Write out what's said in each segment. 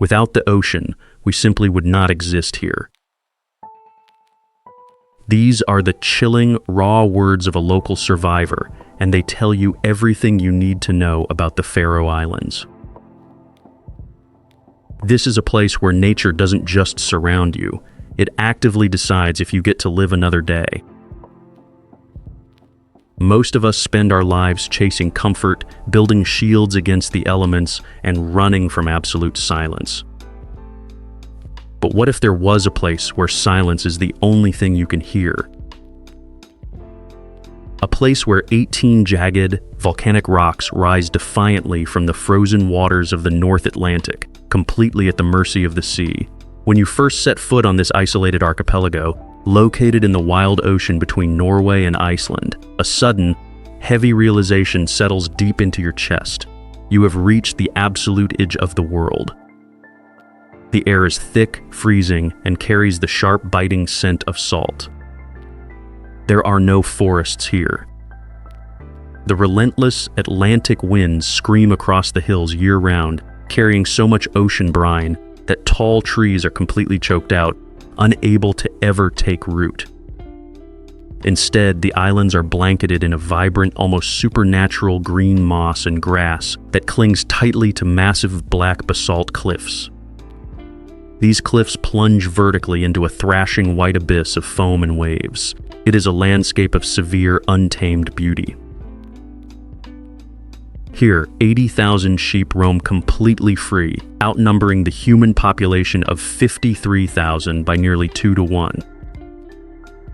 Without the ocean, we simply would not exist here. These are the chilling, raw words of a local survivor, and they tell you everything you need to know about the Faroe Islands. This is a place where nature doesn't just surround you, it actively decides if you get to live another day. Most of us spend our lives chasing comfort, building shields against the elements, and running from absolute silence. But what if there was a place where silence is the only thing you can hear? A place where 18 jagged, volcanic rocks rise defiantly from the frozen waters of the North Atlantic, completely at the mercy of the sea. When you first set foot on this isolated archipelago, located in the wild ocean between Norway and Iceland, a sudden, heavy realization settles deep into your chest. You have reached the absolute edge of the world. The air is thick, freezing, and carries the sharp, biting scent of salt. There are no forests here. The relentless Atlantic winds scream across the hills year-round, carrying so much ocean brine that tall trees are completely choked out, unable to ever take root. Instead, the islands are blanketed in a vibrant, almost supernatural green moss and grass that clings tightly to massive black basalt cliffs. These cliffs plunge vertically into a thrashing white abyss of foam and waves. It is a landscape of severe, untamed beauty. Here, 80,000 sheep roam completely free, outnumbering the human population of 53,000 by nearly 2 to 1.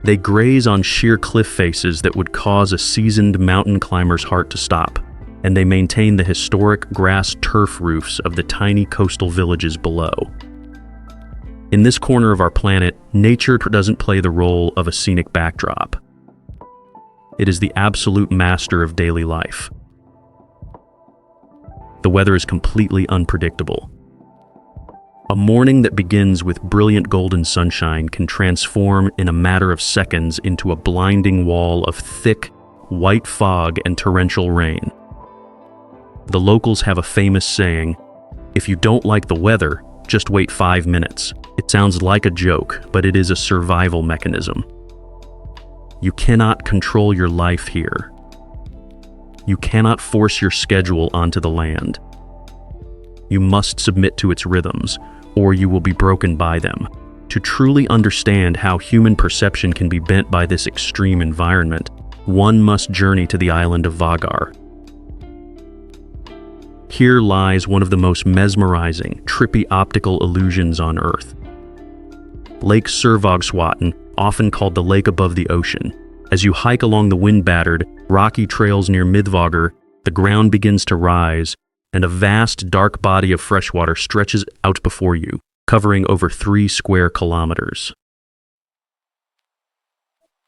They graze on sheer cliff faces that would cause a seasoned mountain climber's heart to stop, and they maintain the historic grass turf roofs of the tiny coastal villages below. In this corner of our planet, nature doesn't play the role of a scenic backdrop. It is the absolute master of daily life. The weather is completely unpredictable. A morning that begins with brilliant golden sunshine can transform in a matter of seconds into a blinding wall of thick, white fog and torrential rain. The locals have a famous saying, "If you don't like the weather, just wait 5 minutes." It sounds like a joke, but it is a survival mechanism. You cannot control your life here. You cannot force your schedule onto the land. You must submit to its rhythms, or you will be broken by them. To truly understand how human perception can be bent by this extreme environment, one must journey to the island of Vágar. Here lies one of the most mesmerizing, trippy optical illusions on Earth. Lake Sørvágsvatn, often called the lake above the ocean. As you hike along the wind-battered, rocky trails near Midvágar, the ground begins to rise, and a vast, dark body of freshwater stretches out before you, covering over 3 square kilometers.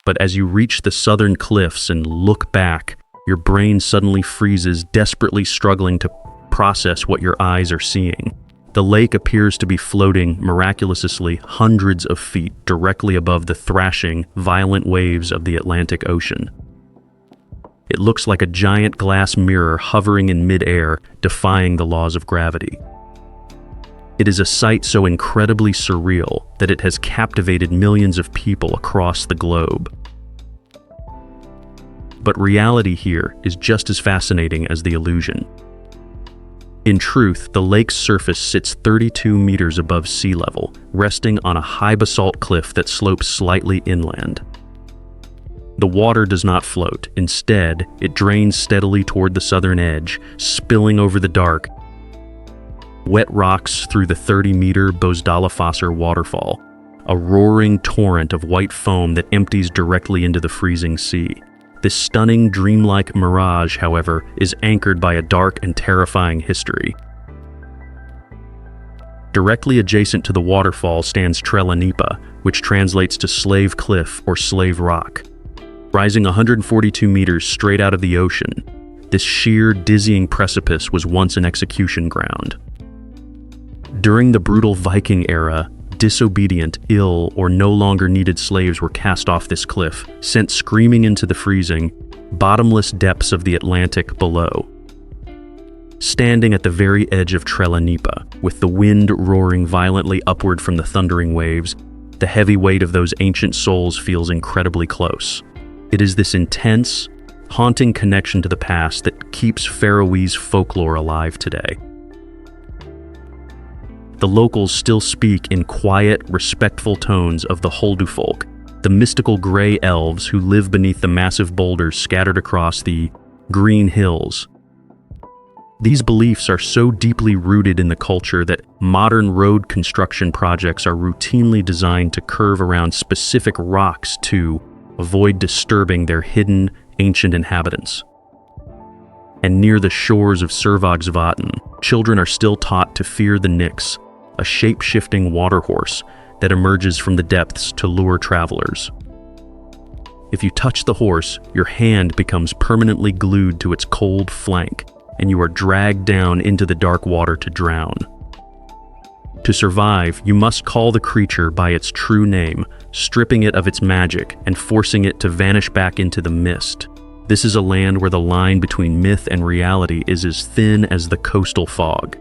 But as you reach the southern cliffs and look back, your brain suddenly freezes, desperately struggling to process what your eyes are seeing. The lake appears to be floating miraculously hundreds of feet directly above the thrashing, violent waves of the Atlantic Ocean. It looks like a giant glass mirror hovering in midair, defying the laws of gravity. It is a sight so incredibly surreal that it has captivated millions of people across the globe. But reality here is just as fascinating as the illusion. In truth, the lake's surface sits 32 meters above sea level, resting on a high basalt cliff that slopes slightly inland. The water does not float. Instead, it drains steadily toward the southern edge, spilling over the dark, wet rocks through the 30-meter Múlafossur Waterfall, a roaring torrent of white foam that empties directly into the freezing sea. This stunning, dreamlike mirage, however, is anchored by a dark and terrifying history. Directly adjacent to the waterfall stands Trellanipa, which translates to Slave Cliff or Slave Rock. Rising 142 meters straight out of the ocean, this sheer, dizzying precipice was once an execution ground. During the brutal Viking era, disobedient, ill, or no longer needed slaves were cast off this cliff, sent screaming into the freezing, bottomless depths of the Atlantic below. standing at the very edge of Trellenipa, with the wind roaring violently upward from the thundering waves, the heavy weight of those ancient souls feels incredibly close. It is this intense, haunting connection to the past that keeps Faroese folklore alive today. The locals still speak in quiet, respectful tones of the Holdufolk, the mystical gray elves who live beneath the massive boulders scattered across the green hills. These beliefs are so deeply rooted in the culture that modern road construction projects are routinely designed to curve around specific rocks to avoid disturbing their hidden, ancient inhabitants. And near the shores of Sørvágsvatn, children are still taught to fear the Nix, a shape-shifting water horse that emerges from the depths to lure travelers. If you touch the horse, your hand becomes permanently glued to its cold flank, and you are dragged down into the dark water to drown. To survive, you must call the creature by its true name, stripping it of its magic and forcing it to vanish back into the mist. This is a land where the line between myth and reality is as thin as the coastal fog.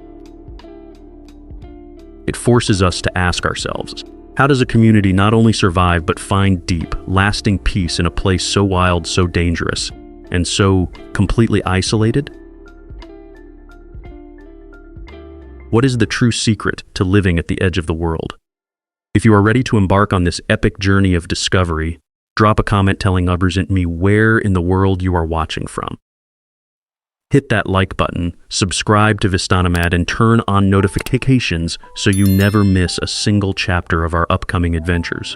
It forces us to ask ourselves, how does a community not only survive but find deep, lasting peace in a place so wild, so dangerous, and so completely isolated? What is the true secret to living at the edge of the world? If you are ready to embark on this epic journey of discovery, drop a comment telling others and me where in the world you are watching from. Hit that like button, subscribe to Vistanomad, and turn on notifications so you never miss a single chapter of our upcoming adventures.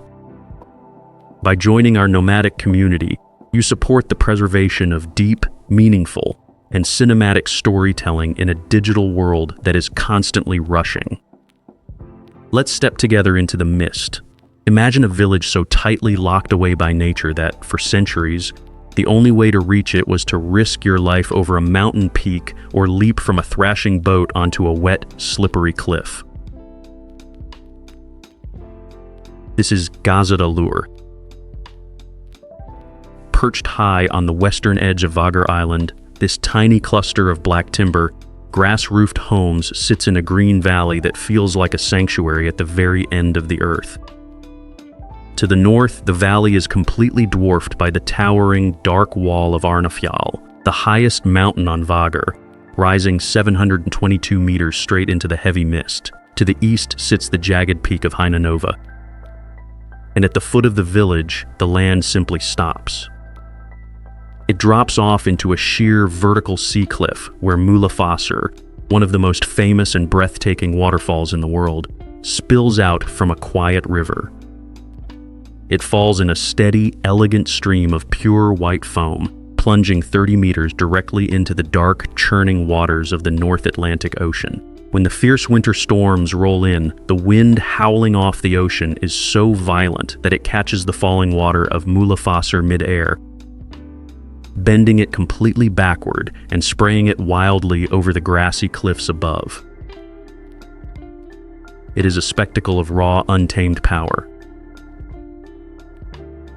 By joining our nomadic community, you support the preservation of deep, meaningful, and cinematic storytelling in a digital world that is constantly rushing. Let's step together into the mist. Imagine a village so tightly locked away by nature that, for centuries, the only way to reach it was to risk your life over a mountain peak or leap from a thrashing boat onto a wet, slippery cliff. This is Gásadalur. Perched high on the western edge of Faroe Island, this tiny cluster of black timber, grass-roofed homes sits in a green valley that feels like a sanctuary at the very end of the earth. To the north, the valley is completely dwarfed by the towering, dark wall of Arnarfjall, the highest mountain on Vágar, rising 722 meters straight into the heavy mist. To the east sits the jagged peak of Heinanova. And at the foot of the village, the land simply stops. It drops off into a sheer vertical sea cliff where Múlafossur, one of the most famous and breathtaking waterfalls in the world, spills out from a quiet river. It falls in a steady, elegant stream of pure white foam, plunging 30 meters directly into the dark, churning waters of the North Atlantic Ocean. When the fierce winter storms roll in, the wind howling off the ocean is so violent that it catches the falling water of Múlafossur mid-air, bending it completely backward and spraying it wildly over the grassy cliffs above. It is a spectacle of raw, untamed power.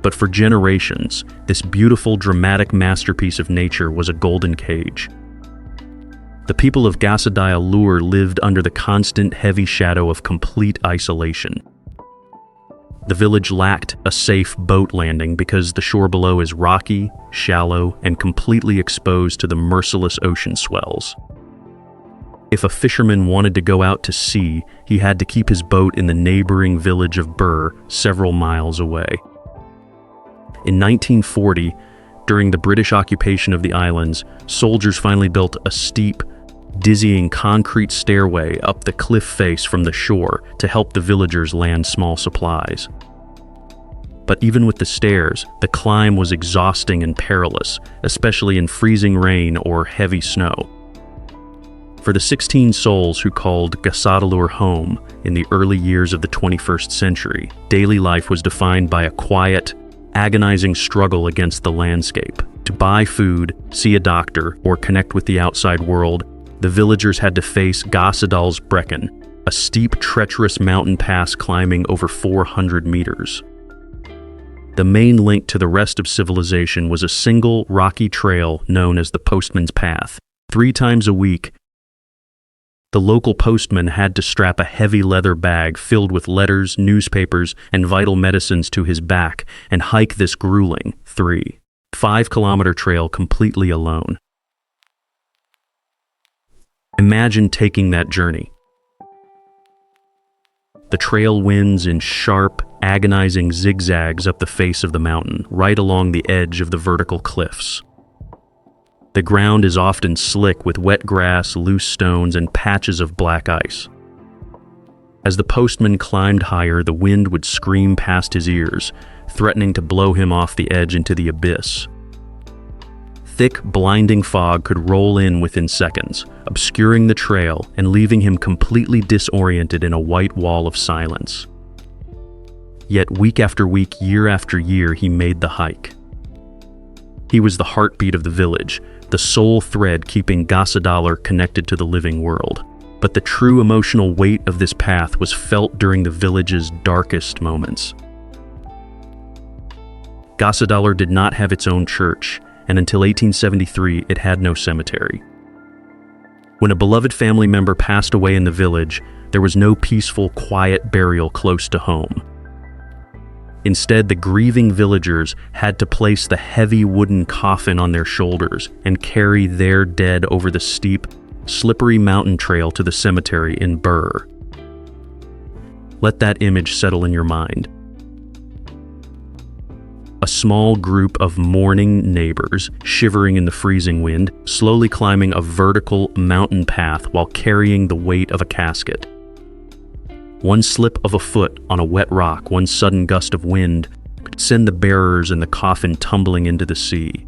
But for generations, this beautiful, dramatic masterpiece of nature was a golden cage. The people of Gásadalur lived under the constant, heavy shadow of complete isolation. The village lacked a safe boat landing because the shore below is rocky, shallow, and completely exposed to the merciless ocean swells. If a fisherman wanted to go out to sea, he had to keep his boat in the neighboring village of Bur, several miles away. In 1940, during the British occupation of the islands, soldiers finally built a steep, dizzying concrete stairway up the cliff face from the shore to help the villagers land small supplies. But even with the stairs, the climb was exhausting and perilous, especially in freezing rain or heavy snow. For the 16 souls who called Gásadalur home in the early years of the 21st century, daily life was defined by a quiet, agonizing struggle against the landscape. To buy food, see a doctor, or connect with the outside world, the villagers had to face Gásadal's Brekken, a steep, treacherous mountain pass climbing over 400 meters. The main link to the rest of civilization was a single rocky trail known as the Postman's Path. 3 times a week, The local postman had to strap a heavy leather bag filled with letters, newspapers, and vital medicines to his back and hike this grueling 5-kilometer trail completely alone. Imagine taking that journey. The trail winds in sharp, agonizing zigzags up the face of the mountain, right along the edge of the vertical cliffs. The ground is often slick with wet grass, loose stones, and patches of black ice. As the postman climbed higher, the wind would scream past his ears, threatening to blow him off the edge into the abyss. Thick, blinding fog could roll in within seconds, obscuring the trail and leaving him completely disoriented in a white wall of silence. Yet week after week, year after year, he made the hike. He was the heartbeat of the village, the sole thread keeping Gásadalur connected to the living world. But the true emotional weight of this path was felt during the village's darkest moments. Gásadalur did not have its own church, and until 1873 it had no cemetery. When a beloved family member passed away in the village, there was no peaceful, quiet burial close to home. Instead, the grieving villagers had to place the heavy wooden coffin on their shoulders and carry their dead over the steep, slippery mountain trail to the cemetery in Burr. Let that image settle in your mind. A small group of mourning neighbors, shivering in the freezing wind, slowly climbing a vertical mountain path while carrying the weight of a casket. One slip of a foot on a wet rock, one sudden gust of wind, could send the bearers and the coffin tumbling into the sea.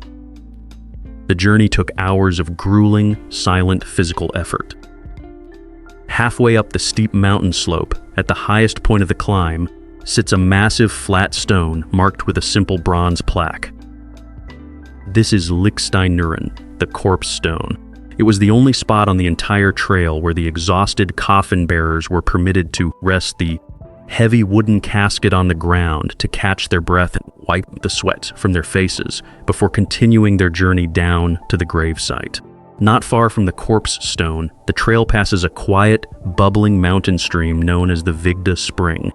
The journey took hours of grueling, silent physical effort. Halfway up the steep mountain slope, at the highest point of the climb, sits a massive flat stone marked with a simple bronze plaque. This is Líksteinurinn, the corpse stone. It was the only spot on the entire trail where the exhausted coffin bearers were permitted to rest the heavy wooden casket on the ground to catch their breath and wipe the sweat from their faces before continuing their journey down to the gravesite. Not far from the corpse stone, the trail passes a quiet, bubbling mountain stream known as the Vigda Spring.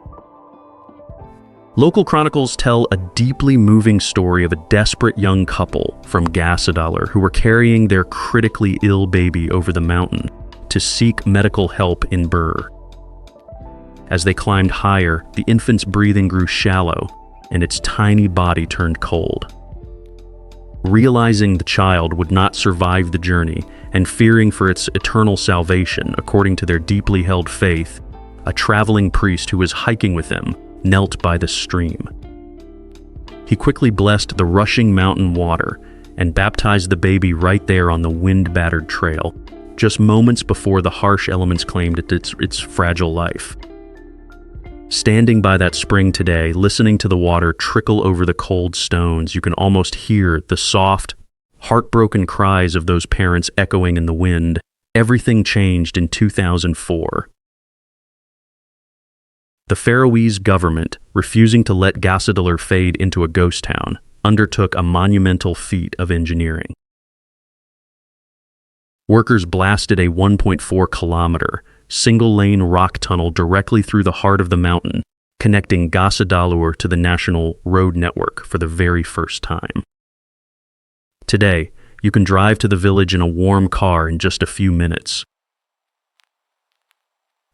Local chronicles tell a deeply moving story of a desperate young couple from Gásadalur who were carrying their critically ill baby over the mountain to seek medical help in Burr. As they climbed higher, the infant's breathing grew shallow and its tiny body turned cold. Realizing the child would not survive the journey and fearing for its eternal salvation, according to their deeply held faith, a traveling priest who was hiking with them knelt by the stream. He quickly blessed the rushing mountain water and baptized the baby right there on the wind-battered trail, just moments before the harsh elements claimed its fragile life. Standing by that spring today, listening to the water trickle over the cold stones, you can almost hear the soft, heartbroken cries of those parents echoing in the wind. Everything changed in 2004. The Faroese government, refusing to let Gásadalur fade into a ghost town, undertook a monumental feat of engineering. Workers blasted a 1.4-kilometer, single-lane rock tunnel directly through the heart of the mountain, connecting Gásadalur to the national road network for the very first time. Today, you can drive to the village in a warm car in just a few minutes.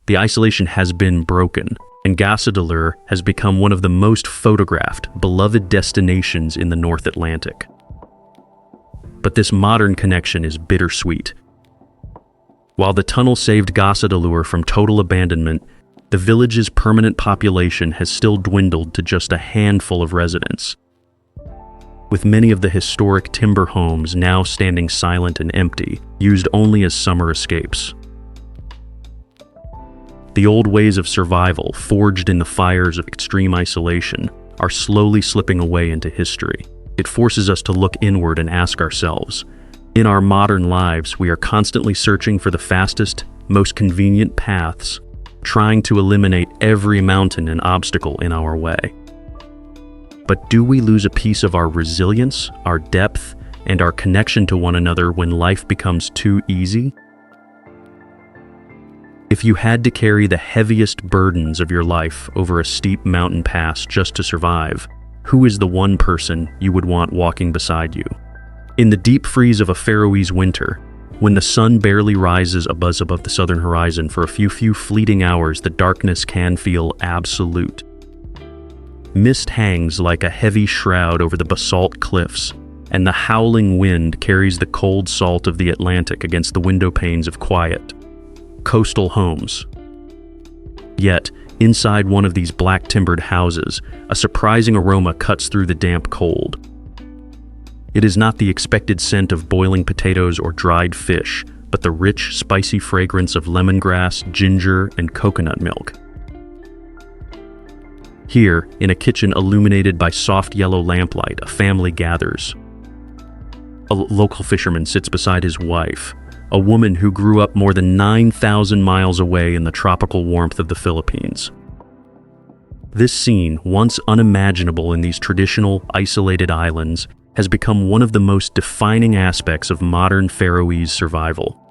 The isolation has been broken, and Gásadalur has become one of the most photographed, beloved destinations in the North Atlantic. But this modern connection is bittersweet. While the tunnel saved Gásadalur from total abandonment, the village's permanent population has still dwindled to just a handful of residents, with many of the historic timber homes now standing silent and empty, used only as summer escapes. The old ways of survival, forged in the fires of extreme isolation, are slowly slipping away into history. It forces us to look inward and ask ourselves, in our modern lives, we are constantly searching for the fastest, most convenient paths, trying to eliminate every mountain and obstacle in our way. But do we lose a piece of our resilience, our depth, and our connection to one another when life becomes too easy? If you had to carry the heaviest burdens of your life over a steep mountain pass just to survive, who is the one person you would want walking beside you? In the deep freeze of a Faroese winter, when the sun barely rises above the southern horizon for a few fleeting hours, the darkness can feel absolute. Mist hangs like a heavy shroud over the basalt cliffs, and the howling wind carries the cold salt of the Atlantic against the window panes of quiet, coastal homes. Yet, inside one of these black-timbered houses, a surprising aroma cuts through the damp cold. It is not the expected scent of boiling potatoes or dried fish, but the rich, spicy fragrance of lemongrass, ginger, and coconut milk. Here, in a kitchen illuminated by soft yellow lamplight, a family gathers. A local fisherman sits beside his wife, a woman who grew up more than 9,000 miles away in the tropical warmth of the Philippines. This scene, once unimaginable in these traditional, isolated islands, has become one of the most defining aspects of modern Faroese survival.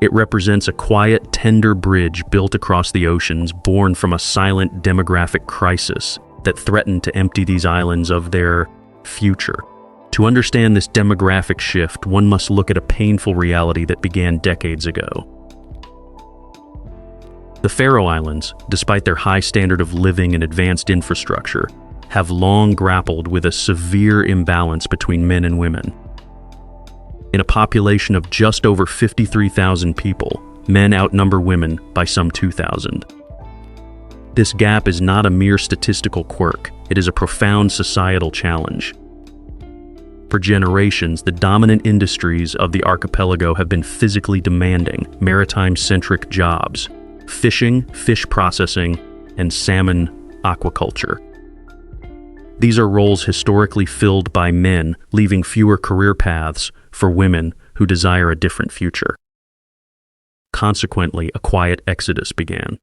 It represents a quiet, tender bridge built across the oceans, born from a silent demographic crisis that threatened to empty these islands of their future. To understand this demographic shift, one must look at a painful reality that began decades ago. The Faroe Islands, despite their high standard of living and advanced infrastructure, have long grappled with a severe imbalance between men and women. In a population of just over 53,000 people, men outnumber women by some 2,000. This gap is not a mere statistical quirk, it is a profound societal challenge. For generations, the dominant industries of the archipelago have been physically demanding, maritime-centric jobs: fishing, fish processing, and salmon aquaculture. These are roles historically filled by men, leaving fewer career paths for women who desire a different future. Consequently, a quiet exodus began.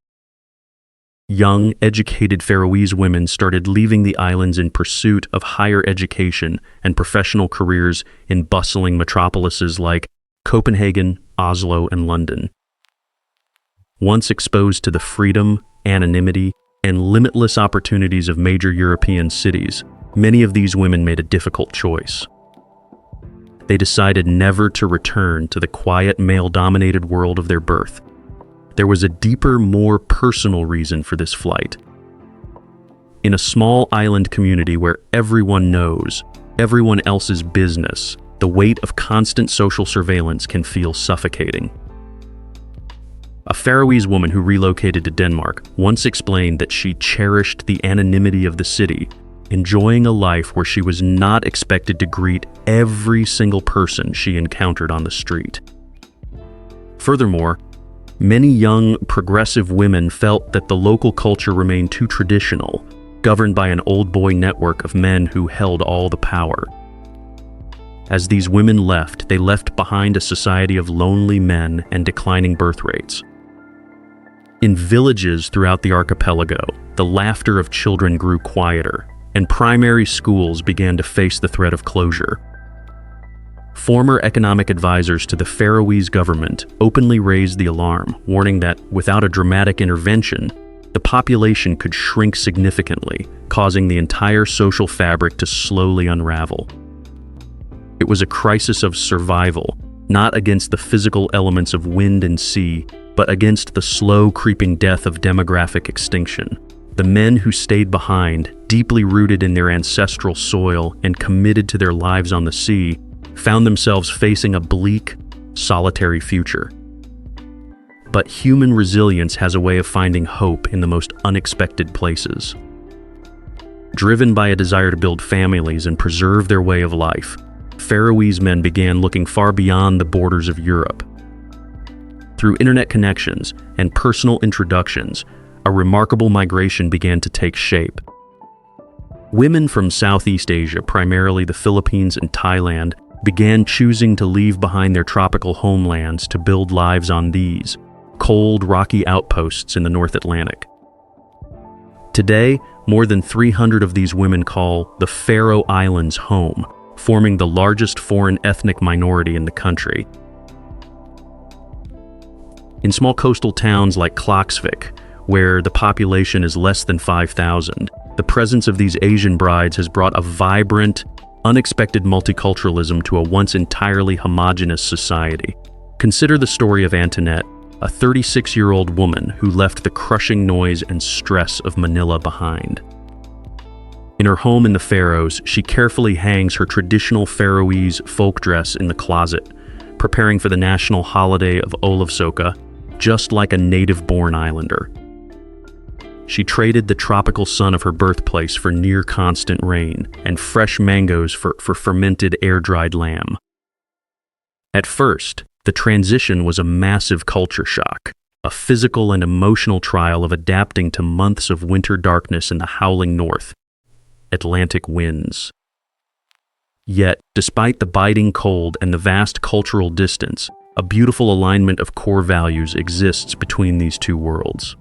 Young, educated Faroese women started leaving the islands in pursuit of higher education and professional careers in bustling metropolises like Copenhagen, Oslo, and London. Once exposed to the freedom, anonymity, and limitless opportunities of major European cities, many of these women made a difficult choice. They decided never to return to the quiet, male-dominated world of their birth. There was a deeper, more personal reason for this flight. In a small island community where everyone knows everyone else's business, the weight of constant social surveillance can feel suffocating. A Faroese woman who relocated to Denmark once explained that she cherished the anonymity of the city, enjoying a life where she was not expected to greet every single person she encountered on the street. Furthermore, many young, progressive women felt that the local culture remained too traditional, governed by an old boy network of men who held all the power. As these women left, they left behind a society of lonely men and declining birth rates. In villages throughout the archipelago, the laughter of children grew quieter, and primary schools began to face the threat of closure. Former economic advisors to the Faroese government openly raised the alarm, warning that without a dramatic intervention, the population could shrink significantly, causing the entire social fabric to slowly unravel. It was a crisis of survival, not against the physical elements of wind and sea, but against the slow creeping death of demographic extinction. The men who stayed behind, deeply rooted in their ancestral soil and committed to their lives on the sea, found themselves facing a bleak, solitary future. But human resilience has a way of finding hope in the most unexpected places. Driven by a desire to build families and preserve their way of life, Faroese men began looking far beyond the borders of Europe. Through internet connections and personal introductions, a remarkable migration began to take shape. Women from Southeast Asia, primarily the Philippines and Thailand, began choosing to leave behind their tropical homelands to build lives on these cold, rocky outposts in the North Atlantic. Today, more than 300 of these women call the Faroe Islands home, forming the largest foreign ethnic minority in the country. In small coastal towns like Klaksvik, where the population is less than 5,000, the presence of these Asian brides has brought a vibrant, unexpected multiculturalism to a once entirely homogeneous society. Consider the story of Antoinette, a 36-year-old woman who left the crushing noise and stress of Manila behind. In her home in the Faroes, she carefully hangs her traditional Faroese folk dress in the closet, preparing for the national holiday of Múlafossur, just like a native-born islander. She traded the tropical sun of her birthplace for near-constant rain and fresh mangoes for fermented air-dried lamb. At first, the transition was a massive culture shock, a physical and emotional trial of adapting to months of winter darkness in the howling north, Atlantic winds. Yet, despite the biting cold and the vast cultural distance, a beautiful alignment of core values exists between these two worlds.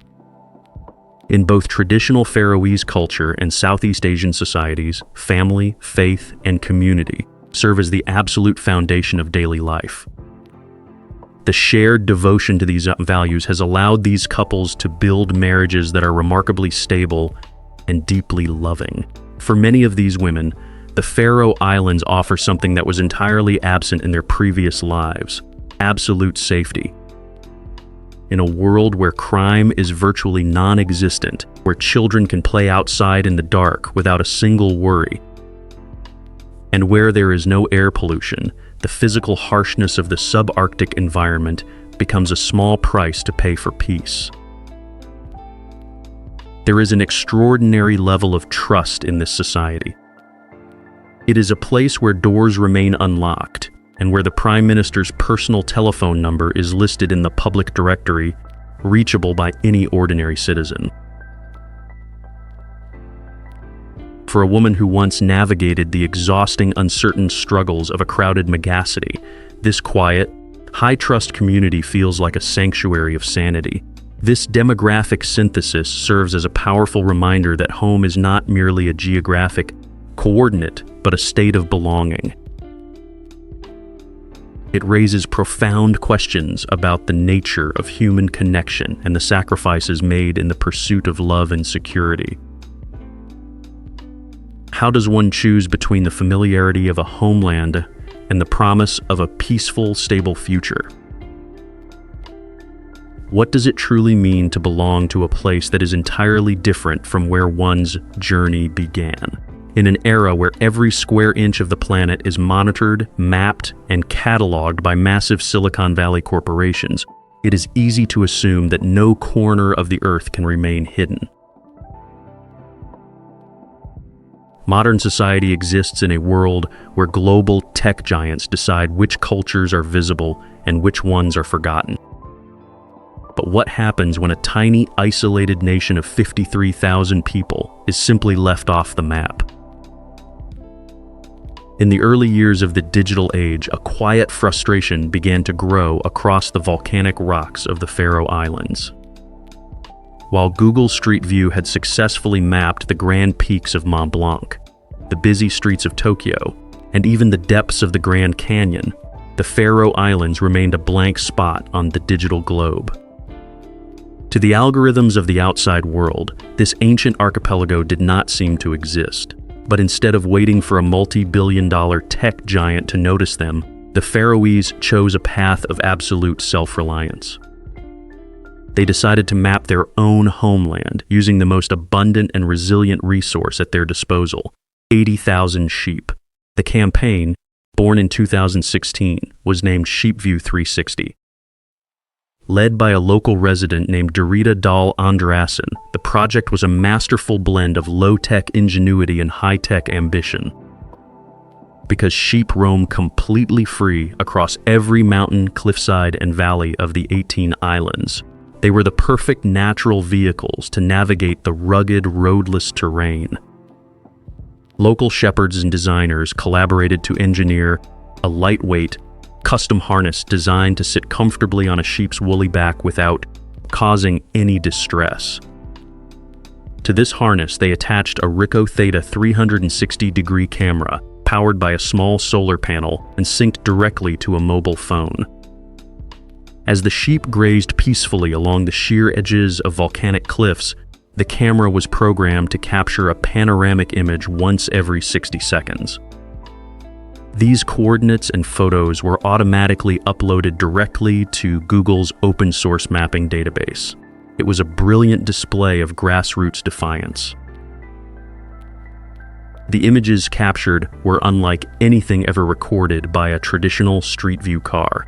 In both traditional Faroese culture and Southeast Asian societies, family, faith, and community serve as the absolute foundation of daily life. The shared devotion to these values has allowed these couples to build marriages that are remarkably stable and deeply loving. For many of these women, the Faroe Islands offer something that was entirely absent in their previous lives: absolute safety. In a world where crime is virtually non-existent, where children can play outside in the dark without a single worry, and where there is no air pollution, the physical harshness of the subarctic environment becomes a small price to pay for peace. There is an extraordinary level of trust in this society. It is a place where doors remain unlocked, and where the Prime Minister's personal telephone number is listed in the public directory, reachable by any ordinary citizen. For a woman who once navigated the exhausting, uncertain struggles of a crowded megacity, this quiet, high-trust community feels like a sanctuary of sanity. This demographic synthesis serves as a powerful reminder that home is not merely a geographic coordinate, but a state of belonging. It raises profound questions about the nature of human connection and the sacrifices made in the pursuit of love and security. How does one choose between the familiarity of a homeland and the promise of a peaceful, stable future? What does it truly mean to belong to a place that is entirely different from where one's journey began? In an era where every square inch of the planet is monitored, mapped, and cataloged by massive Silicon Valley corporations, it is easy to assume that no corner of the Earth can remain hidden. Modern society exists in a world where global tech giants decide which cultures are visible and which ones are forgotten. But what happens when a tiny, isolated nation of 53,000 people is simply left off the map? In the early years of the digital age, a quiet frustration began to grow across the volcanic rocks of the Faroe Islands. While Google Street View had successfully mapped the grand peaks of Mont Blanc, the busy streets of Tokyo, and even the depths of the Grand Canyon, the Faroe Islands remained a blank spot on the digital globe. To the algorithms of the outside world, this ancient archipelago did not seem to exist. But instead of waiting for a multi-billion-dollar tech giant to notice them, the Faroese chose a path of absolute self-reliance. They decided to map their own homeland using the most abundant and resilient resource at their disposal: 80,000 sheep. The campaign, born in 2016, was named Sheepview 360. Led by a local resident named Dorita Dahl Andrassen, the project was a masterful blend of low-tech ingenuity and high-tech ambition. Because sheep roam completely free across every mountain, cliffside, and valley of the 18 islands, they were the perfect natural vehicles to navigate the rugged, roadless terrain. Local shepherds and designers collaborated to engineer a lightweight, custom harness designed to sit comfortably on a sheep's woolly back without causing any distress. To this harness, they attached a Ricoh Theta 360-degree camera powered by a small solar panel and synced directly to a mobile phone. As the sheep grazed peacefully along the sheer edges of volcanic cliffs, the camera was programmed to capture a panoramic image once every 60 seconds. These coordinates and photos were automatically uploaded directly to Google's open source mapping database. It was a brilliant display of grassroots defiance. The images captured were unlike anything ever recorded by a traditional street view car.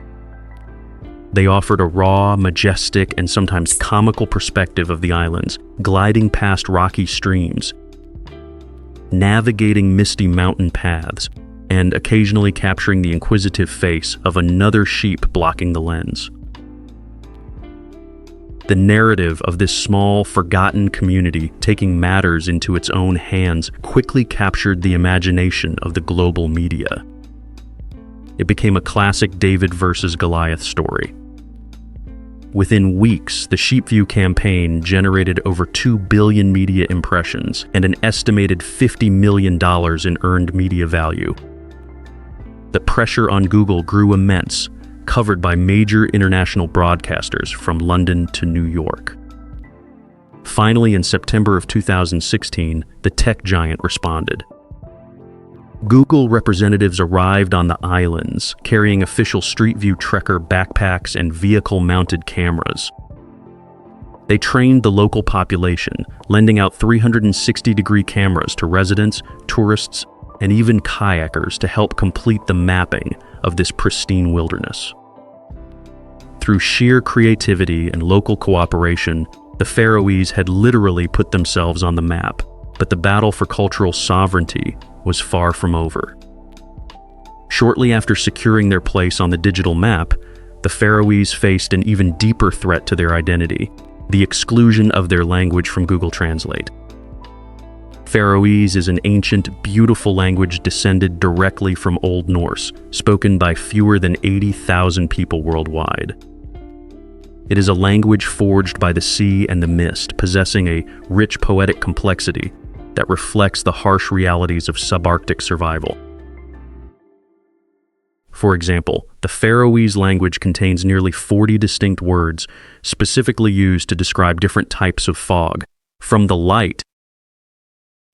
They offered a raw, majestic, and sometimes comical perspective of the islands, gliding past rocky streams, navigating misty mountain paths, and occasionally capturing the inquisitive face of another sheep blocking the lens. The narrative of this small, forgotten community taking matters into its own hands quickly captured the imagination of the global media. It became a classic David versus Goliath story. Within weeks, the Sheepview campaign generated over 2 billion media impressions and an estimated $50 million in earned media value. The pressure on Google grew immense, covered by major international broadcasters from London to New York. Finally, in September of 2016, the tech giant responded. Google representatives arrived on the islands, carrying official Street View Trekker backpacks and vehicle-mounted cameras. They trained the local population, lending out 360-degree cameras to residents, tourists, and even kayakers to help complete the mapping of this pristine wilderness. Through sheer creativity and local cooperation, the Faroese had literally put themselves on the map, but the battle for cultural sovereignty was far from over. Shortly after securing their place on the digital map, the Faroese faced an even deeper threat to their identity: the exclusion of their language from Google Translate. Faroese is an ancient, beautiful language descended directly from Old Norse, spoken by fewer than 80,000 people worldwide. It is a language forged by the sea and the mist, possessing a rich poetic complexity that reflects the harsh realities of subarctic survival. For example, the Faroese language contains nearly 40 distinct words specifically used to describe different types of fog, from the light,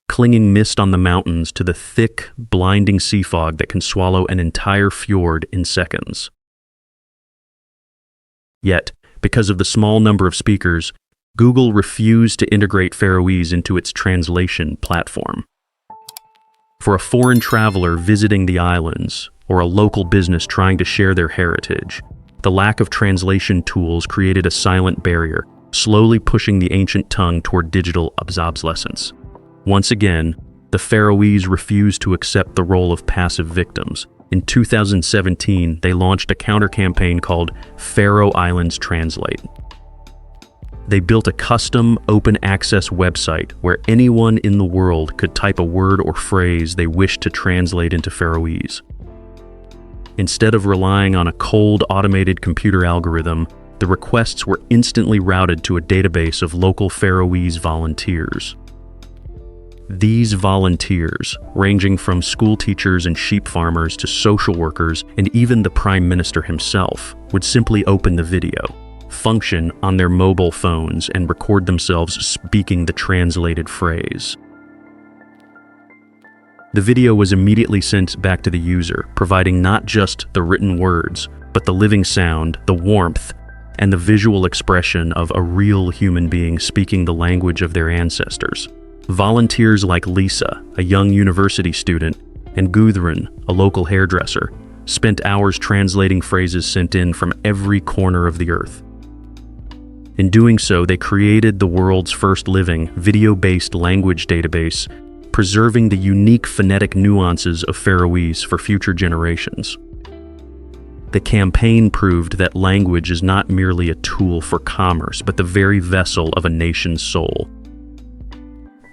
clinging mist on the mountains to the thick, blinding sea fog that can swallow an entire fjord in seconds. Yet, because of the small number of speakers, Google refused to integrate Faroese into its translation platform. For a foreign traveler visiting the islands, or a local business trying to share their heritage, the lack of translation tools created a silent barrier, slowly pushing the ancient tongue toward digital obsolescence. Once again, the Faroese refused to accept the role of passive victims. In 2017, they launched a counter-campaign called Faroe Islands Translate. They built a custom, open-access website where anyone in the world could type a word or phrase they wished to translate into Faroese. Instead of relying on a cold, automated computer algorithm, the requests were instantly routed to a database of local Faroese volunteers. These volunteers, ranging from school teachers and sheep farmers to social workers and even the Prime Minister himself, would simply open the video, function on their mobile phones, and record themselves speaking the translated phrase. The video was immediately sent back to the user, providing not just the written words, but the living sound, the warmth, and the visual expression of a real human being speaking the language of their ancestors. Volunteers like Lisa, a young university student, and Gudrun, a local hairdresser, spent hours translating phrases sent in from every corner of the earth. In doing so, they created the world's first living, video-based language database, preserving the unique phonetic nuances of Faroese for future generations. The campaign proved that language is not merely a tool for commerce, but the very vessel of a nation's soul.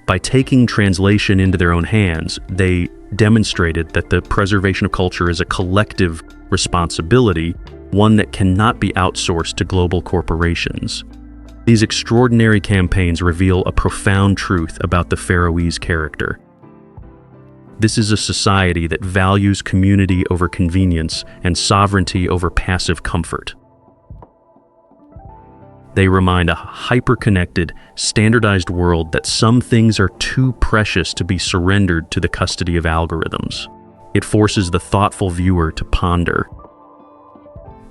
By taking translation into their own hands, they demonstrated that the preservation of culture is a collective responsibility, one that cannot be outsourced to global corporations. These extraordinary campaigns reveal a profound truth about the Faroese character. This is a society that values community over convenience and sovereignty over passive comfort. They remind a hyper-connected, standardized world that some things are too precious to be surrendered to the custody of algorithms. It forces the thoughtful viewer to ponder.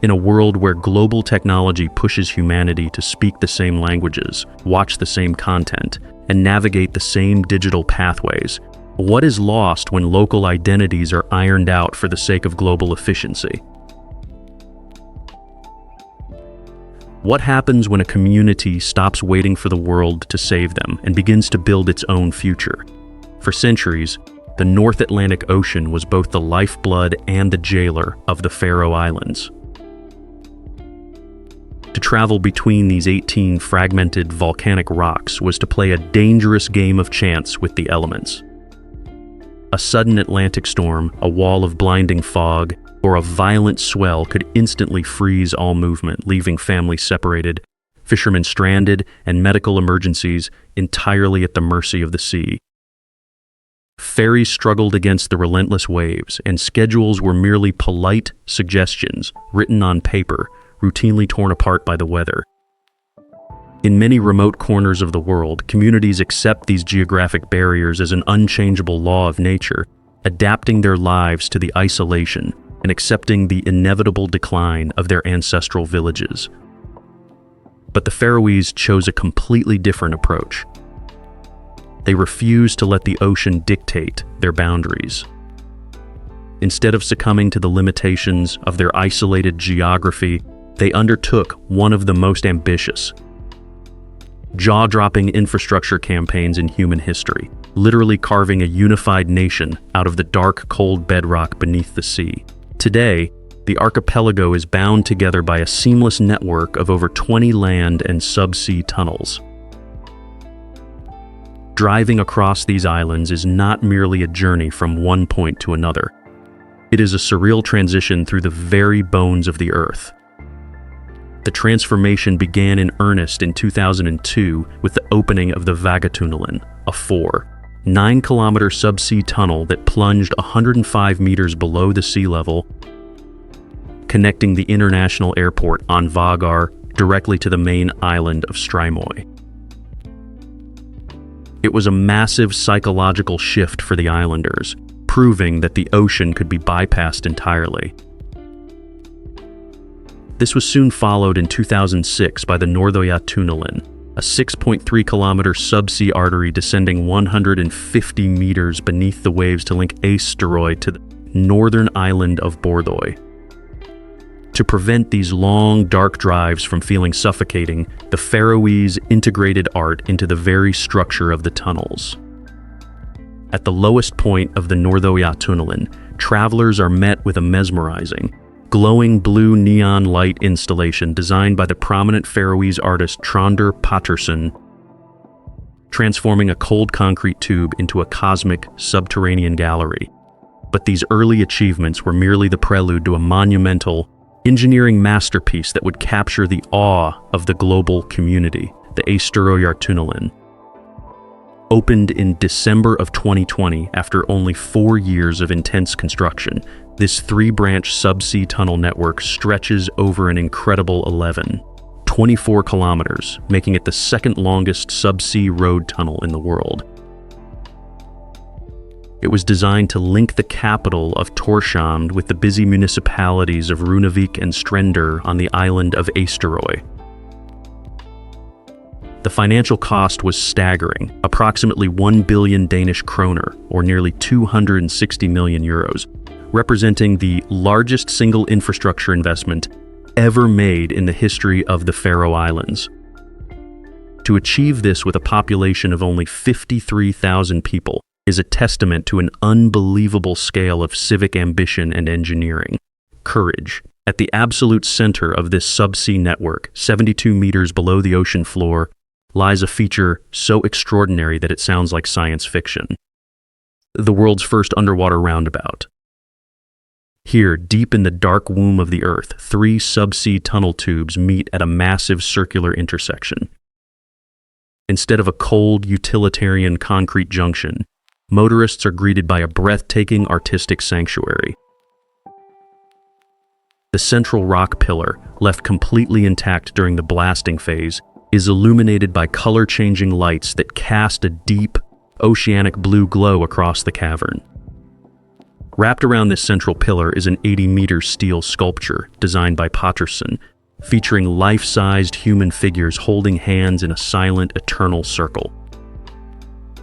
In a world where global technology pushes humanity to speak the same languages, watch the same content, and navigate the same digital pathways, what is lost when local identities are ironed out for the sake of global efficiency? What happens when a community stops waiting for the world to save them and begins to build its own future? For centuries, the North Atlantic Ocean was both the lifeblood and the jailer of the Faroe Islands. To travel between these 18 fragmented volcanic rocks was to play a dangerous game of chance with the elements. A sudden Atlantic storm, a wall of blinding fog, or a violent swell could instantly freeze all movement, leaving families separated, fishermen stranded, and medical emergencies entirely at the mercy of the sea. Ferries struggled against the relentless waves, and schedules were merely polite suggestions written on paper, routinely torn apart by the weather. In many remote corners of the world, communities accept these geographic barriers as an unchangeable law of nature, adapting their lives to the isolation and accepting the inevitable decline of their ancestral villages. But the Faroese chose a completely different approach. They refused to let the ocean dictate their boundaries. Instead of succumbing to the limitations of their isolated geography, they undertook one of the most ambitious, jaw-dropping infrastructure campaigns in human history, literally carving a unified nation out of the dark, cold bedrock beneath the sea. Today, the archipelago is bound together by a seamless network of over 20 land and subsea tunnels. Driving across these islands is not merely a journey from one point to another. It is a surreal transition through the very bones of the earth. The transformation began in earnest in 2002 with the opening of the Vagatunnelen, a 9-kilometer subsea tunnel that plunged 105 meters below the sea level, connecting the international airport on Vágar directly to the main island of Streymoy. It was a massive psychological shift for the islanders, proving that the ocean could be bypassed entirely. This was soon followed in 2006 by the Norðoyatunnelen, a 6.3-kilometer subsea artery descending 150 meters beneath the waves to link Eysturoy to the northern island of Borðoy. To prevent these long, dark drives from feeling suffocating, the Faroese integrated art into the very structure of the tunnels. At the lowest point of the Norðoyatunnelen, travelers are met with a mesmerizing, glowing blue neon light installation designed by the prominent Faroese artist Tróndur Patterson, transforming a cold concrete tube into a cosmic subterranean gallery. But these early achievements were merely the prelude to a monumental engineering masterpiece that would capture the awe of the global community, the Eysturoyartunnelen. Opened in December of 2020 after only 4 years of intense construction, this 3-branch subsea tunnel network stretches over an incredible 24 kilometers, making it the second longest subsea road tunnel in the world. It was designed to link the capital of Tórshavn with the busy municipalities of Runavík and Strendur on the island of Eysturoy. The financial cost was staggering, approximately 1 billion Danish kroner, or nearly 260 million euros, representing the largest single infrastructure investment ever made in the history of the Faroe Islands. To achieve this with a population of only 53,000 people is a testament to an unbelievable scale of civic ambition and engineering. Courage. At the absolute center of this subsea network, 72 meters below the ocean floor, lies a feature so extraordinary that it sounds like science fiction. The world's first underwater roundabout. Here, deep in the dark womb of the Earth, 3 subsea tunnel tubes meet at a massive circular intersection. Instead of a cold, utilitarian concrete junction, motorists are greeted by a breathtaking artistic sanctuary. The central rock pillar, left completely intact during the blasting phase, is illuminated by color-changing lights that cast a deep, oceanic blue glow across the cavern. Wrapped around this central pillar is an 80-meter steel sculpture designed by Patterson, featuring life-sized human figures holding hands in a silent, eternal circle.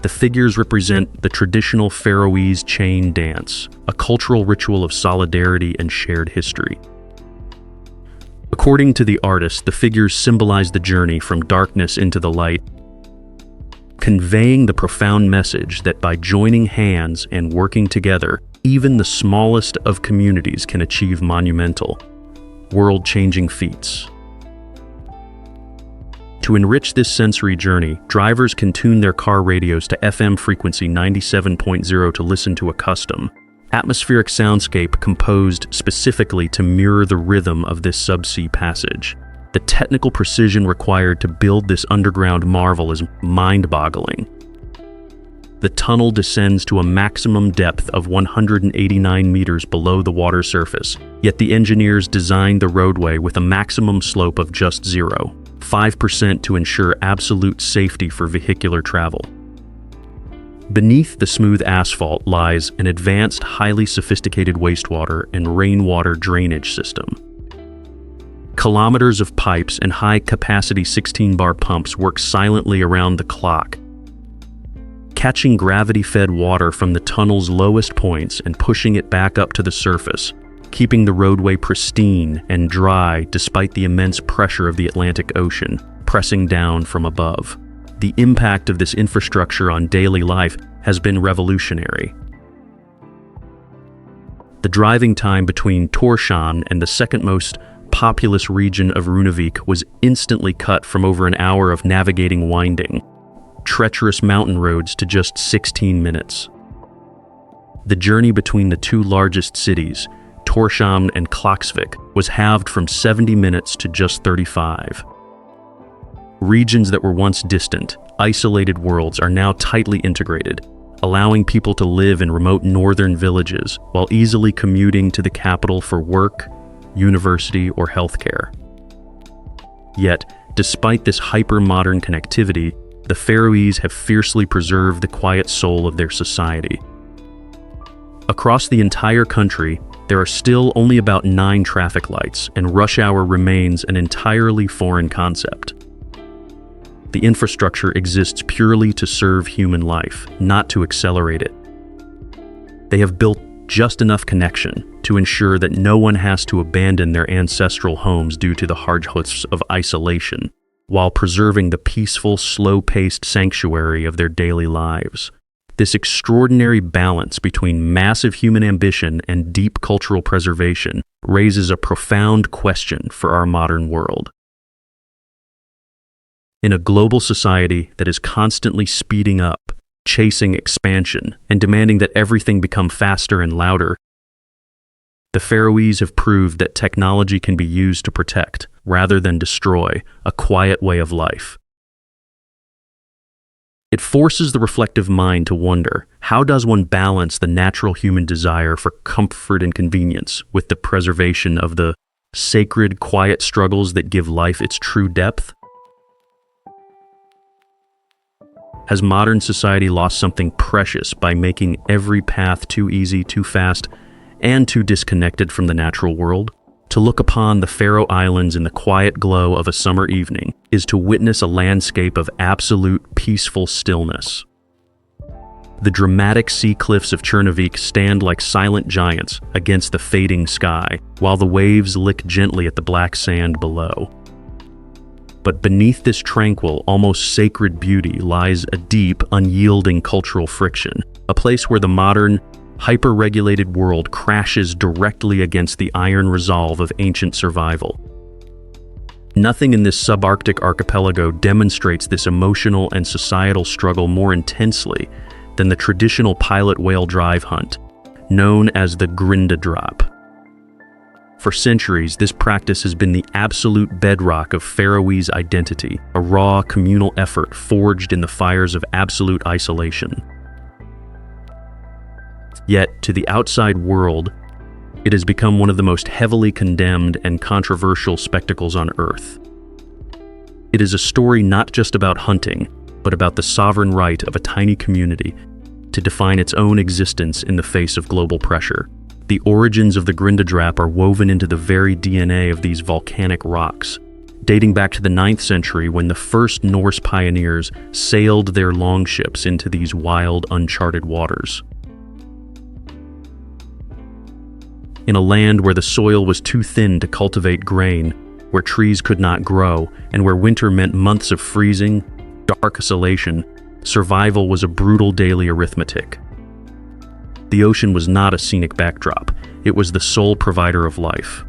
The figures represent the traditional Faroese chain dance, a cultural ritual of solidarity and shared history. According to the artist, the figures symbolize the journey from darkness into the light, conveying the profound message that by joining hands and working together, even the smallest of communities can achieve monumental, world-changing feats. To enrich this sensory journey, drivers can tune their car radios to FM frequency 97.0 to listen to a custom, atmospheric soundscape composed specifically to mirror the rhythm of this subsea passage. The technical precision required to build this underground marvel is mind-boggling. The tunnel descends to a maximum depth of 189 meters below the water surface, yet the engineers designed the roadway with a maximum slope of just 0.5% to ensure absolute safety for vehicular travel. Beneath the smooth asphalt lies an advanced, highly sophisticated wastewater and rainwater drainage system. Kilometers of pipes and high-capacity 16-bar pumps work silently around the clock, catching gravity-fed water from the tunnel's lowest points and pushing it back up to the surface, keeping the roadway pristine and dry despite the immense pressure of the Atlantic Ocean pressing down from above. The impact of this infrastructure on daily life has been revolutionary. The driving time between Tórshavn and the second most populous region of Runavík was instantly cut from over an hour of navigating winding, treacherous mountain roads to just 16 minutes. The journey between the two largest cities, Tórshavn and Klaksvík, was halved from 70 minutes to just 35. Regions that were once distant, isolated worlds are now tightly integrated, allowing people to live in remote northern villages while easily commuting to the capital for work, university, or healthcare. Yet, despite this hyper-modern connectivity, the Faroese have fiercely preserved the quiet soul of their society. Across the entire country, there are still only about 9 traffic lights, and rush hour remains an entirely foreign concept. The infrastructure exists purely to serve human life, not to accelerate it. They have built just enough connection to ensure that no one has to abandon their ancestral homes due to the hardships of isolation, while preserving the peaceful, slow-paced sanctuary of their daily lives. This extraordinary balance between massive human ambition and deep cultural preservation raises a profound question for our modern world. In a global society that is constantly speeding up, chasing expansion, and demanding that everything become faster and louder, the Faroese have proved that technology can be used to protect, rather than destroy, a quiet way of life. It forces the reflective mind to wonder, how does one balance the natural human desire for comfort and convenience with the preservation of the sacred, quiet struggles that give life its true depth? Has modern society lost something precious by making every path too easy, too fast, and too disconnected from the natural world? To look upon the Faroe Islands in the quiet glow of a summer evening is to witness a landscape of absolute peaceful stillness. The dramatic sea cliffs of Tjørnavik stand like silent giants against the fading sky, while the waves lick gently at the black sand below. But beneath this tranquil, almost sacred beauty lies a deep, unyielding cultural friction, a place where the modern, hyper-regulated world crashes directly against the iron resolve of ancient survival. Nothing in this subarctic archipelago demonstrates this emotional and societal struggle more intensely than the traditional pilot whale drive hunt, known as the Grindadrop. For centuries, this practice has been the absolute bedrock of Faroese identity, a raw communal effort forged in the fires of absolute isolation. Yet, to the outside world, It has become one of the most heavily condemned and controversial spectacles on Earth. It is a story not just about hunting, but about the sovereign right of a tiny community to define its own existence in the face of global pressure. The origins of the Grindadrap are woven into the very DNA of these volcanic rocks, dating back to the 9th century when the first Norse pioneers sailed their longships into these wild, uncharted waters. In a land where the soil was too thin to cultivate grain, where trees could not grow, and where winter meant months of freezing, dark isolation, survival was a brutal daily arithmetic. The ocean was not a scenic backdrop, it was the sole provider of life.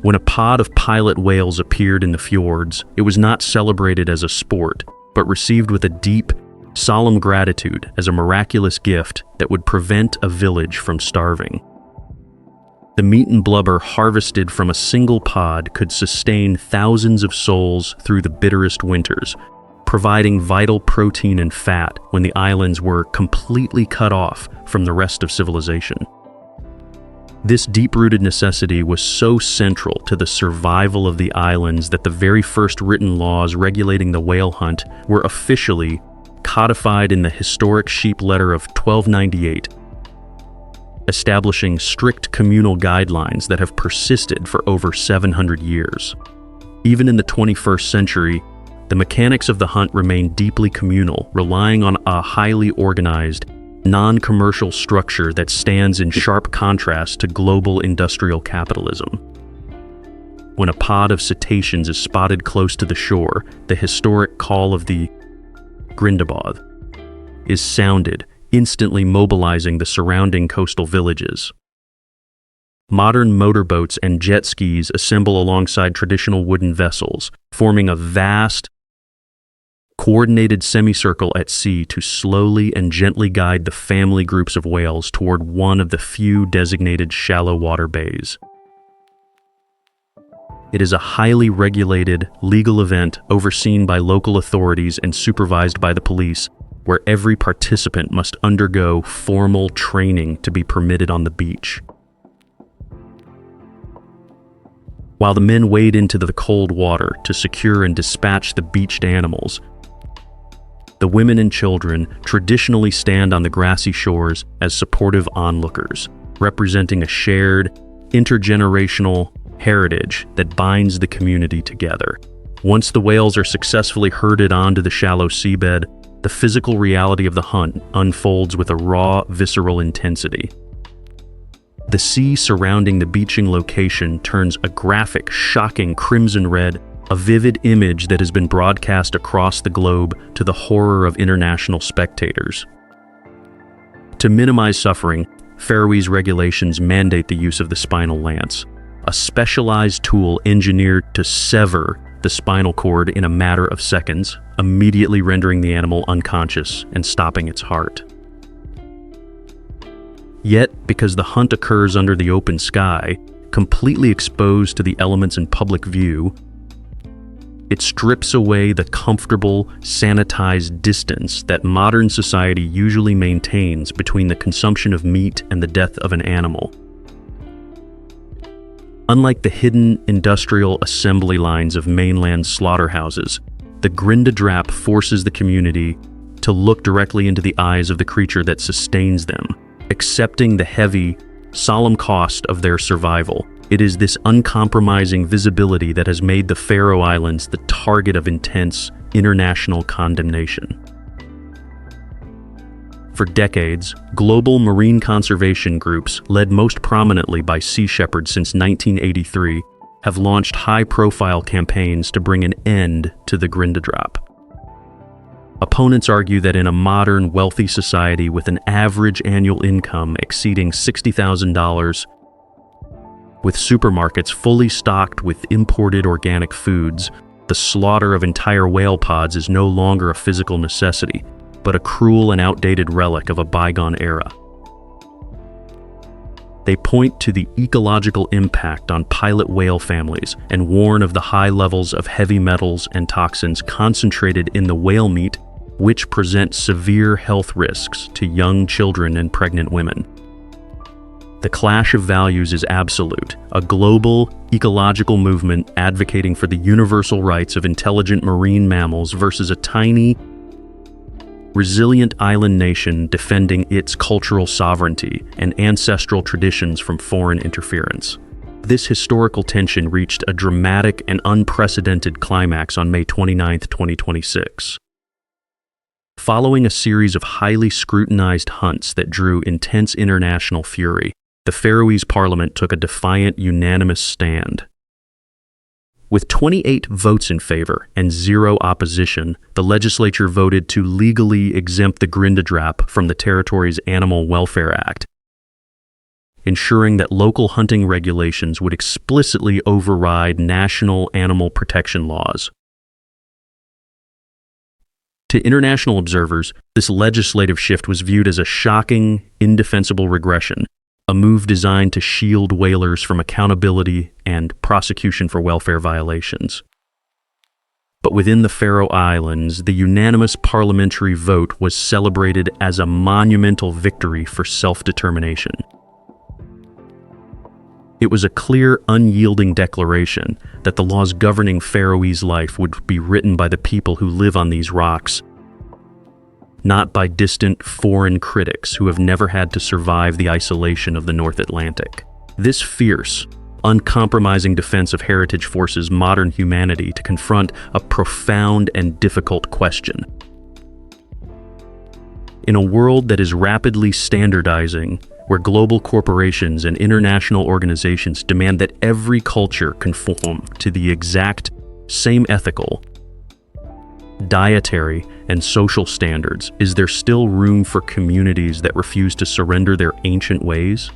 When a pod of pilot whales appeared in the fjords, it was not celebrated as a sport, but received with a deep, solemn gratitude as a miraculous gift that would prevent a village from starving. The meat and blubber harvested from a single pod could sustain thousands of souls through the bitterest winters, providing vital protein and fat when the islands were completely cut off from the rest of civilization. This deep-rooted necessity was so central to the survival of the islands that the very first written laws regulating the whale hunt were officially codified in the historic Sheep Letter of 1298, establishing strict communal guidelines that have persisted for over 700 years. Even in the 21st century, the mechanics of the hunt remain deeply communal, relying on a highly organized, non-commercial structure that stands in sharp contrast to global industrial capitalism. When a pod of cetaceans is spotted close to the shore, the historic call of the Grindabod is sounded, instantly mobilizing the surrounding coastal villages. Modern motorboats and jet skis assemble alongside traditional wooden vessels, forming a vast, coordinated semicircle at sea to slowly and gently guide the family groups of whales toward one of the few designated shallow water bays. It is a highly regulated, legal event overseen by local authorities and supervised by the police, where every participant must undergo formal training to be permitted on the beach. While the men wade into the cold water to secure and dispatch the beached animals, the women and children traditionally stand on the grassy shores as supportive onlookers, representing a shared, intergenerational heritage that binds the community together. Once the whales are successfully herded onto the shallow seabed, the physical reality of the hunt unfolds with a raw, visceral intensity. The sea surrounding the beaching location turns a graphic, shocking crimson red, a vivid image that has been broadcast across the globe to the horror of international spectators. To minimize suffering, Faroese regulations mandate the use of the spinal lance, a specialized tool engineered to sever the spinal cord in a matter of seconds, immediately rendering the animal unconscious and stopping its heart. Yet, because the hunt occurs under the open sky, completely exposed to the elements in public view, it strips away the comfortable, sanitized distance that modern society usually maintains between the consumption of meat and the death of an animal. Unlike the hidden industrial assembly lines of mainland slaughterhouses, the Grindadrap forces the community to look directly into the eyes of the creature that sustains them, accepting the heavy, solemn cost of their survival. It is this uncompromising visibility that has made the Faroe Islands the target of intense international condemnation. For decades, global marine conservation groups, led most prominently by Sea Shepherd since 1983, have launched high-profile campaigns to bring an end to the Grindadrap. Opponents argue that in a modern, wealthy society with an average annual income exceeding $60,000, with supermarkets fully stocked with imported organic foods, the slaughter of entire whale pods is no longer a physical necessity, but a cruel and outdated relic of a bygone era. They point to the ecological impact on pilot whale families and warn of the high levels of heavy metals and toxins concentrated in the whale meat, which present severe health risks to young children and pregnant women. The clash of values is absolute, a global, ecological movement advocating for the universal rights of intelligent marine mammals versus a tiny, resilient island nation defending its cultural sovereignty and ancestral traditions from foreign interference. This historical tension reached a dramatic and unprecedented climax on May 29, 2026. Following a series of highly scrutinized hunts that drew intense international fury, the Faroese parliament took a defiant, unanimous stand. With 28 votes in favor and 0 opposition, the legislature voted to legally exempt the Grindadrap from the territory's Animal Welfare Act, ensuring that local hunting regulations would explicitly override national animal protection laws. To international observers, this legislative shift was viewed as a shocking, indefensible regression, a move designed to shield whalers from accountability and prosecution for welfare violations. But within the Faroe Islands, the unanimous parliamentary vote was celebrated as a monumental victory for self-determination. It was a clear, unyielding declaration that the laws governing Faroese life would be written by the people who live on these rocks, not by distant foreign critics who have never had to survive the isolation of the North Atlantic. This fierce, uncompromising defense of heritage forces modern humanity to confront a profound and difficult question. In a world that is rapidly standardizing, where global corporations and international organizations demand that every culture conform to the exact same ethical, dietary, and social standards, is there still room for communities that refuse to surrender their ancient ways?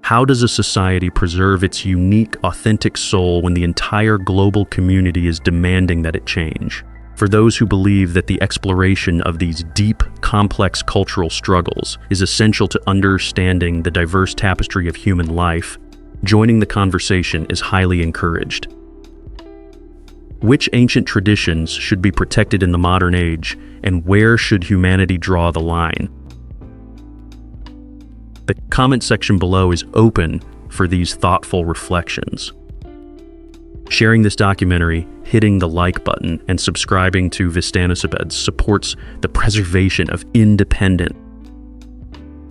How does a society preserve its unique, authentic soul when the entire global community is demanding that it change? For those who believe that the exploration of these deep, complex cultural struggles is essential to understanding the diverse tapestry of human life, joining the conversation is highly encouraged. Which ancient traditions should be protected in the modern age, and where should humanity draw the line? The comment section below is open for these thoughtful reflections. Sharing this documentary, hitting the like button, and subscribing to Vistanisabed supports the preservation of independent,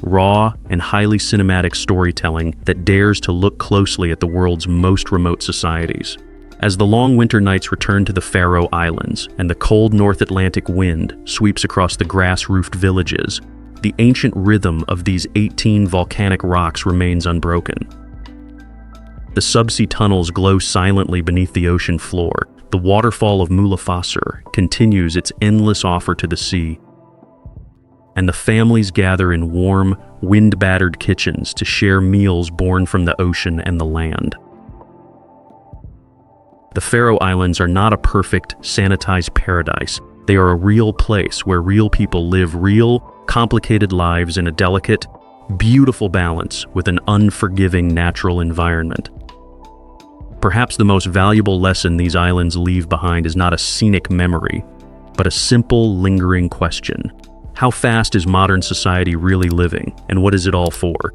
raw, and highly cinematic storytelling that dares to look closely at the world's most remote societies. As the long winter nights return to the Faroe Islands and the cold North Atlantic wind sweeps across the grass-roofed villages, the ancient rhythm of these 18 volcanic rocks remains unbroken. The subsea tunnels glow silently beneath the ocean floor. The waterfall of Múlafossur continues its endless offer to the sea, and the families gather in warm, wind-battered kitchens to share meals born from the ocean and the land. The Faroe Islands are not a perfect, sanitized paradise. They are a real place where real people live real, complicated lives in a delicate, beautiful balance with an unforgiving natural environment. Perhaps the most valuable lesson these islands leave behind is not a scenic memory, but a simple, lingering question. How fast is modern society really living, and what is it all for?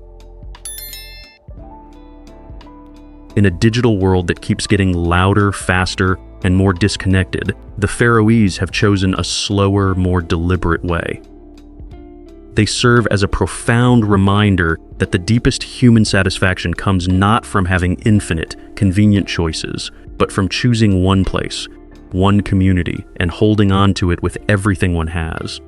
In a digital world that keeps getting louder, faster, and more disconnected, the Faroese have chosen a slower, more deliberate way. They serve as a profound reminder that the deepest human satisfaction comes not from having infinite, convenient choices, but from choosing one place, one community, and holding on to it with everything one has.